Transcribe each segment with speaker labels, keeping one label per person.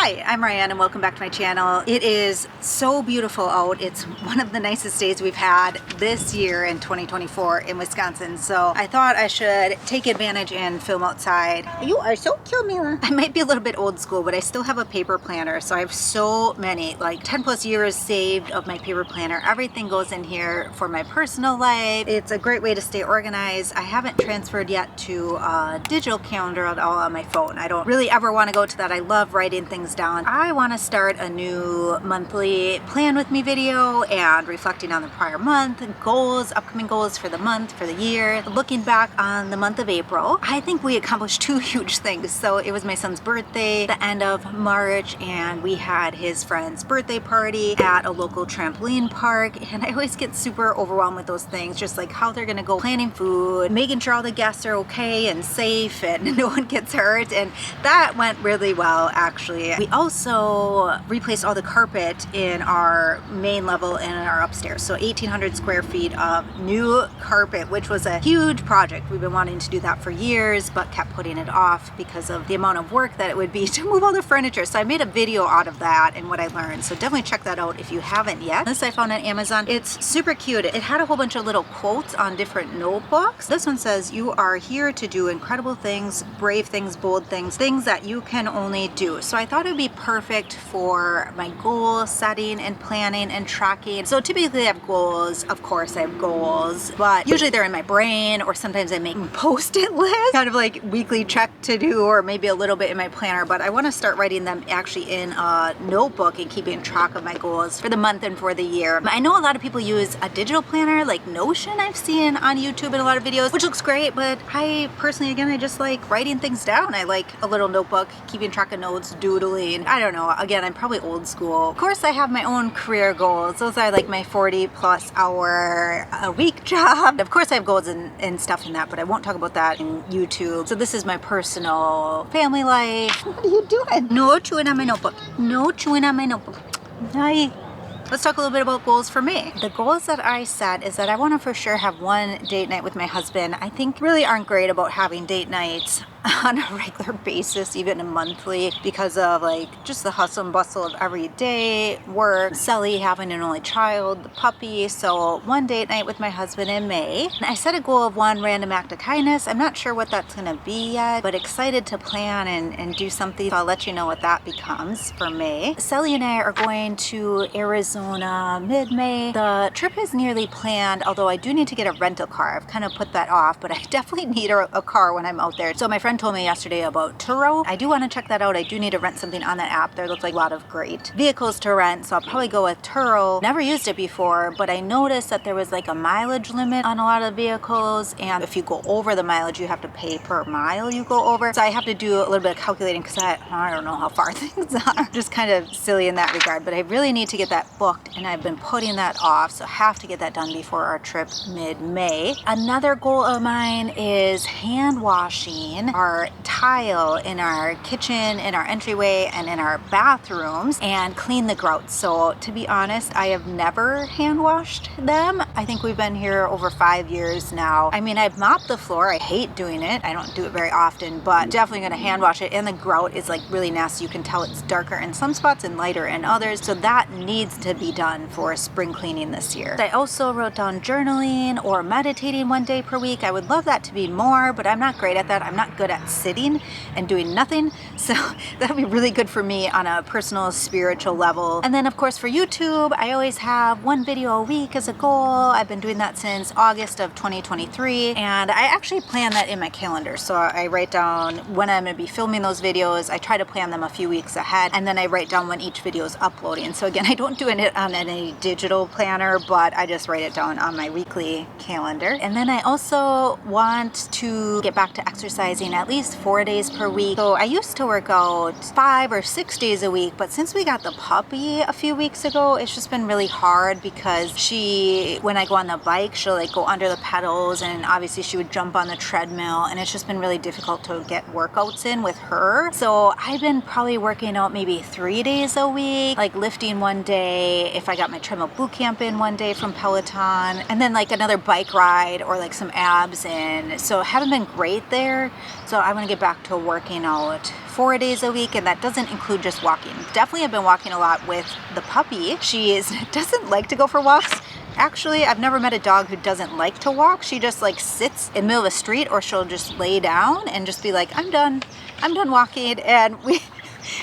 Speaker 1: Hi, I'm Ryan and welcome back to my channel. It is so beautiful out. It's one of the nicest days we've had this year in 2024 in Wisconsin. So I thought I should take advantage and film outside. You are so cute, Mila. I might be a little bit old school, but I still have a paper planner. So I have so many, like 10 plus years saved of my paper planner. Everything goes in here for my personal life. It's a great way to stay organized. I haven't transferred yet to a digital calendar at all on my phone. I don't really ever want to go to that. I love writing things down. I want to start a new monthly plan with me video and reflecting on the prior month, goals, upcoming goals for the month, for the year, looking back on the month of April. I think we accomplished two huge things. So it was my son's birthday, the end of March, and we had his friend's birthday party at a local trampoline park. And I always get super overwhelmed with those things, just like how they're gonna go, planning food, making sure all the guests are okay and safe and no one gets hurt. And that went really well, actually. We also replaced all the carpet in our main level and in our upstairs. So 1,800 square feet of new carpet, which was a huge project. We've been wanting to do that for years, but kept putting it off because of the amount of work that it would be to move all the furniture. So I made a video out of that and what I learned. So definitely check that out if you haven't yet. This I found on Amazon. It's super cute. It had a whole bunch of little quotes on different notebooks. This one says, "You are here to do incredible things, brave things, bold things, things that you can only do." So I thought it would be perfect for my goal setting and planning and tracking. So typically I have goals. Of course I have goals, but usually they're in my brain, or sometimes I make post-it lists, kind of like weekly check to do, or maybe a little bit in my planner. But I want to start writing them actually in a notebook and keeping track of my goals for the month and for the year. I know a lot of people use a digital planner like Notion, I've seen on YouTube in a lot of videos, which looks great, but I personally, again, I just like writing things down. I like a little notebook, keeping track of notes, doodling. I don't know, again, I'm probably old school. Of course I have my own career goals. Those are like my 40+ hour a week job. Of course I have goals and stuff in that, but I won't talk about that in YouTube. So this is my personal family life. What are you doing? No chewing on my notebook. No chewing on my notebook. Hi. Let's talk a little bit about goals for me. The goals that I set is that I want to for sure have one date night with my husband. I think really aren't great about having date nights on a regular basis, even a monthly, because of like just the hustle and bustle of every day, work, Sally having an only child, the puppy. So one date night with my husband in May. And I set a goal of one random act of kindness. I'm not sure what that's gonna be yet, but excited to plan and do something. So I'll let you know what that becomes for May. Sally and I are going to Arizona mid-May. The trip is nearly planned, although I do need to get a rental car. I've kind of put that off, but I definitely need a car when I'm out there. So my friend told me yesterday about Turo. I do want to check that out. I do need to rent something on that app. There look like a lot of great vehicles to rent, so I'll probably go with Turo. Never used it before, but I noticed that there was like a mileage limit on a lot of vehicles, and if you go over the mileage, you have to pay per mile you go over. So I have to do a little bit of calculating because I don't know how far things are. Just kind of silly in that regard, but I really need to get that booked, and I've been putting that off, so I have to get that done before our trip mid-May. Another goal of mine is hand washing our tile in our kitchen, in our entryway, and in our bathrooms, and clean the grouts. So to be honest, I have never hand washed them. I think we've been here over 5 years now. I mean, I've mopped the floor. I hate doing it. I don't do it very often, but definitely gonna hand wash it. And the grout is like really nasty. You can tell it's darker in some spots and lighter in others. So that needs to be done for spring cleaning this year. I also wrote down journaling or meditating one day per week. I would love that to be more, but I'm not great at that. I'm not good at sitting and doing nothing. So that'd be really good for me on a personal, spiritual level. And then of course for YouTube, I always have one video a week as a goal. I've been doing that since August of 2023. And I actually plan that in my calendar. So I write down when I'm gonna be filming those videos. I try to plan them a few weeks ahead. And then I write down when each video is uploading. So again, I don't do it on any digital planner, but I just write it down on my weekly calendar. And then I also want to get back to exercising at least 4 days per week. So I used to work out 5 or 6 days a week, but since we got the puppy a few weeks ago, it's just been really hard because when I go on the bike, she'll like go under the pedals, and obviously she would jump on the treadmill, and it's just been really difficult to get workouts in with her. So I've been probably working out maybe 3 days a week, like lifting one day, if I got my treadmill boot camp in one day from Peloton, and then like another bike ride or like some abs in. So I haven't been great there. So So I want to get back to working out 4 days a week, and that doesn't include just walking. Definitely I've been walking a lot with the puppy. She doesn't like to go for walks. Actually, I've never met a dog who doesn't like to walk. She just like sits in the middle of a street, or she'll just lay down and just be like, I'm done walking. And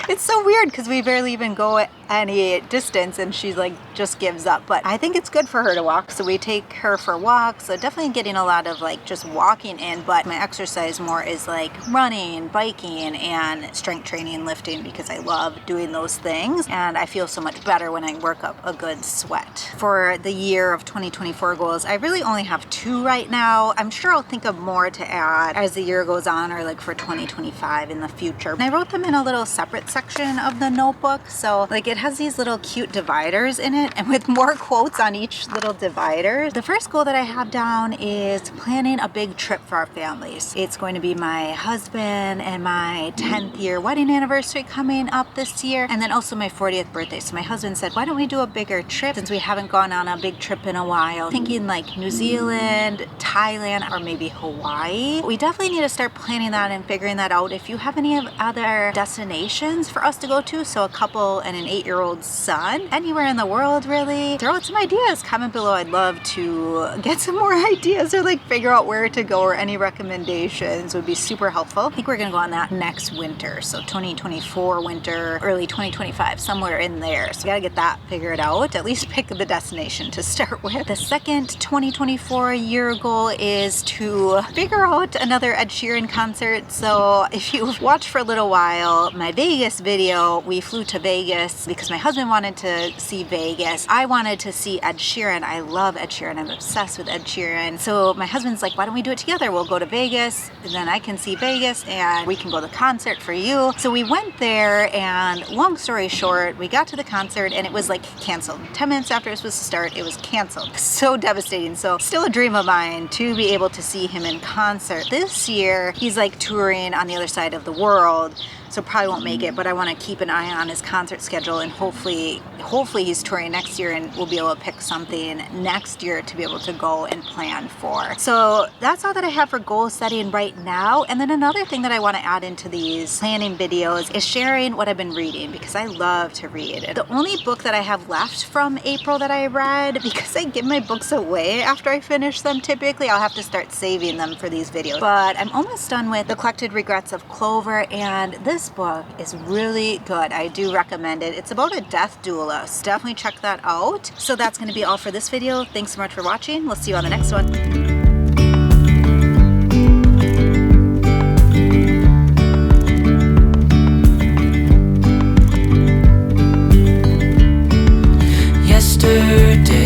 Speaker 1: it's so weird because we barely even go any distance, and she's like just gives up. But I think it's good for her to walk, so we take her for walks. So definitely getting a lot of like just walking in, but my exercise more is like running, biking, and strength training, lifting, because I love doing those things and I feel so much better when I work up a good sweat. For the year of 2024 goals, I really only have 2 right now. I'm sure I'll think of more to add as the year goes on, or like for 2025 in the future. And I wrote them in a little separate section of the notebook, so like it has these little cute dividers in it, and with more quotes on each little divider. The first goal that I have down is planning a big trip for our families. It's going to be my husband and my 10th year wedding anniversary coming up this year, and then also my 40th birthday. So my husband said, why don't we do a bigger trip, since we haven't gone on a big trip in a while? Thinking like New Zealand, Thailand, or maybe Hawaii. We definitely need to start planning that and figuring that out. If you have any other destinations for us to go to, so a couple and an 8-year-old son, anywhere in the world really, throw out some ideas. Comment below. I'd love to get some more ideas, or like figure out where to go, or any recommendations would be super helpful. I think we're gonna go on that next winter, so 2024 winter, early 2025, somewhere in there. So we gotta get that figured out, at least pick the destination to start with. The second 2024 year goal is to figure out another Ed Sheeran concert. So if you've watched for a little while my Vegas video, we flew to Vegas because my husband wanted to see Vegas. I wanted to see Ed Sheeran. I love Ed Sheeran. I'm obsessed with Ed Sheeran. So my husband's like, why don't we do it together? We'll go to Vegas, and then I can see Vegas and we can go to the concert for you. So we went there, and long story short, we got to the concert and it was like canceled. 10 minutes after it was supposed to start, it was canceled. So devastating. So still a dream of mine to be able to see him in concert. This year, he's like touring on the other side of the world, so probably won't make it, but I want to keep an eye on his concert schedule, and hopefully he's touring next year and we'll be able to pick something next year to be able to go and plan for. So that's all that I have for goal setting right now. And then another thing that I want to add into these planning videos is sharing what I've been reading, because I love to read. The only book that I have left from April that I read, because I give my books away after I finish them typically, I'll have to start saving them for these videos. But I'm almost done with The Collected Regrets of Clover, and this book is really good. I do recommend it. It's about a death doula. So definitely check that out. So that's going to be all for this video. Thanks so much for watching. We'll see you on the next one. Yesterday